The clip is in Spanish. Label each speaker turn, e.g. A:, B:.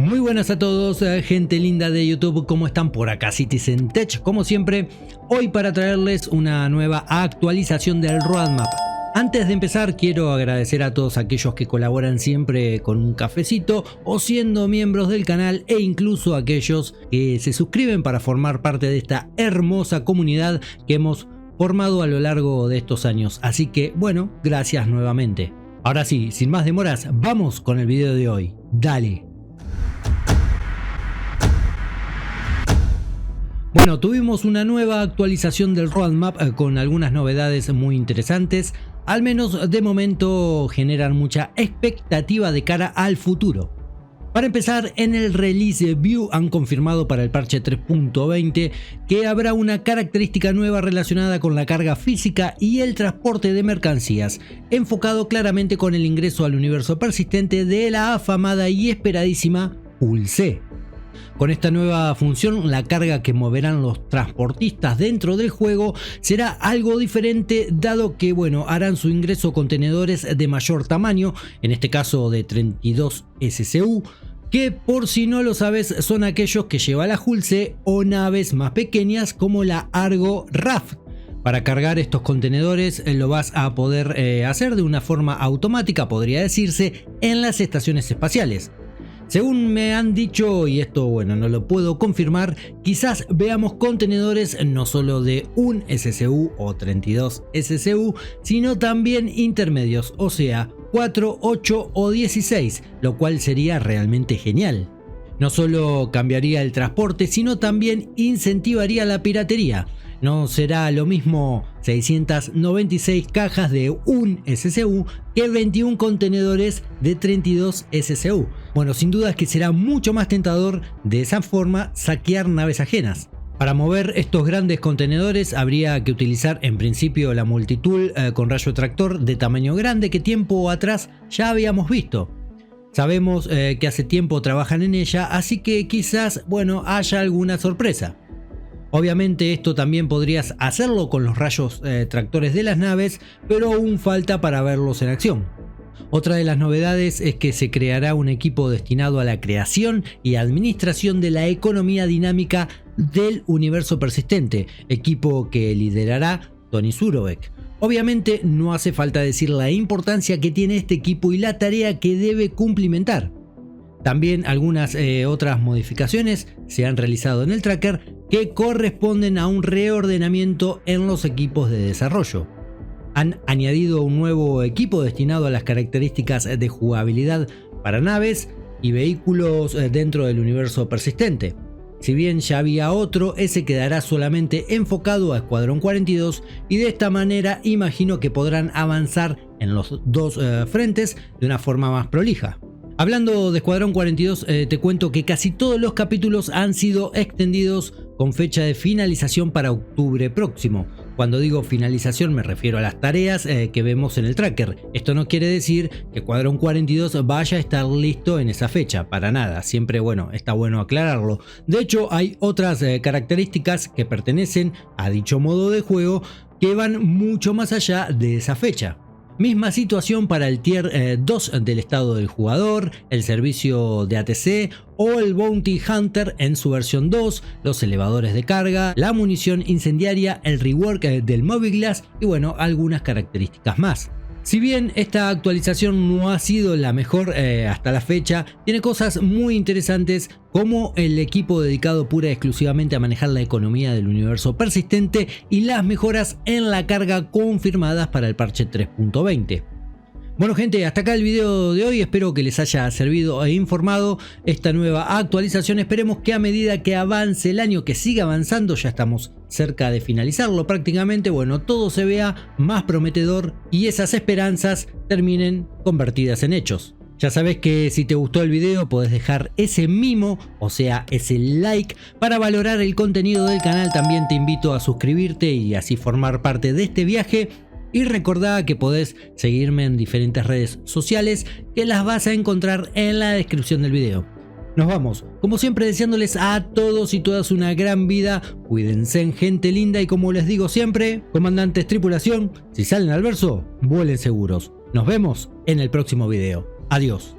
A: Muy buenas a todos, gente linda de YouTube, ¿cómo están? Por acá Citizen Tech, como siempre, hoy para traerles una nueva actualización del roadmap. Antes de empezar, quiero agradecer a todos aquellos que colaboran siempre con un cafecito o siendo miembros del canal, e incluso aquellos que se suscriben para formar parte de esta hermosa comunidad que hemos formado a lo largo de estos años. Así que, bueno, gracias nuevamente. Ahora sí, sin más demoras, vamos con el video de hoy. Dale. Bueno, tuvimos una nueva actualización del roadmap con algunas novedades muy interesantes. Al menos de momento generan mucha expectativa de cara al futuro. Para empezar, en el Release View han confirmado para el parche 3.20 que habrá una característica nueva relacionada con la carga física y el transporte de mercancías, enfocado claramente con el ingreso al universo persistente de la afamada y esperadísima Hull-C. Con esta nueva función, la carga que moverán los transportistas dentro del juego será algo diferente, dado que harán su ingreso contenedores de mayor tamaño, en este caso de 32 SCU, que por si no lo sabes son aquellos que lleva la Hull-C o naves más pequeñas como la Argo Raft. Para cargar estos contenedores lo vas a poder hacer de una forma automática, podría decirse, en las estaciones espaciales. Según me han dicho, y esto no lo puedo confirmar, quizás veamos contenedores no solo de 1 SCU o 32 SCU, sino también intermedios, o sea 4, 8 o 16, lo cual sería realmente genial. No solo cambiaría el transporte, sino también incentivaría la piratería. No será lo mismo 696 cajas de 1 SCU que 21 contenedores de 32 SCU. Bueno, sin duda es que será mucho más tentador de esa forma saquear naves ajenas. Para mover estos grandes contenedores habría que utilizar en principio la multitool con rayo tractor de tamaño grande que tiempo atrás ya habíamos visto. Sabemos que hace tiempo trabajan en ella, así que quizás haya alguna sorpresa. Obviamente esto también podrías hacerlo con los rayos tractores de las naves, pero aún falta para verlos en acción. Otra de las novedades es que se creará un equipo destinado a la creación y administración de la economía dinámica del universo persistente, equipo que liderará Tony Surovec. Obviamente no hace falta decir la importancia que tiene este equipo y la tarea que debe cumplimentar. También algunas otras modificaciones se han realizado en el tracker que corresponden a un reordenamiento en los equipos de desarrollo. Han añadido un nuevo equipo destinado a las características de jugabilidad para naves y vehículos dentro del universo persistente. Si bien ya había otro, ese quedará solamente enfocado a Escuadrón 42 y de esta manera imagino que podrán avanzar en los dos frentes de una forma más prolija. Hablando de Escuadrón 42, te cuento que casi todos los capítulos han sido extendidos con fecha de finalización para octubre próximo. Cuando digo finalización me refiero a las tareas que vemos en el tracker. Esto no quiere decir que Escuadrón 42 vaya a estar listo en esa fecha, para nada. Siempre está bueno aclararlo. De hecho, hay otras características que pertenecen a dicho modo de juego que van mucho más allá de esa fecha. Misma situación para el Tier 2 del estado del jugador, el servicio de ATC o el Bounty Hunter en su versión 2, los elevadores de carga, la munición incendiaria, el rework del Mobiglass y algunas características más. Si bien esta actualización no ha sido la mejor hasta la fecha, tiene cosas muy interesantes como el equipo dedicado pura y exclusivamente a manejar la economía del universo persistente y las mejoras en la carga confirmadas para el parche 3.20. Bueno gente, hasta acá el video de hoy, espero que les haya servido e informado esta nueva actualización. Esperemos que a medida que avance el año, que siga avanzando, ya estamos cerca de finalizarlo prácticamente, todo se vea más prometedor y esas esperanzas terminen convertidas en hechos. Ya sabes que si te gustó el video podés dejar ese mimo, o sea ese like, para valorar el contenido del canal. También te invito a suscribirte y así formar parte de este viaje. Y recordá que podés seguirme en diferentes redes sociales que las vas a encontrar en la descripción del video. Nos vamos, como siempre, deseándoles a todos y todas una gran vida. Cuídense, gente linda, y como les digo siempre, comandantes, tripulación, si salen al verso, vuelen seguros. Nos vemos en el próximo video. Adiós.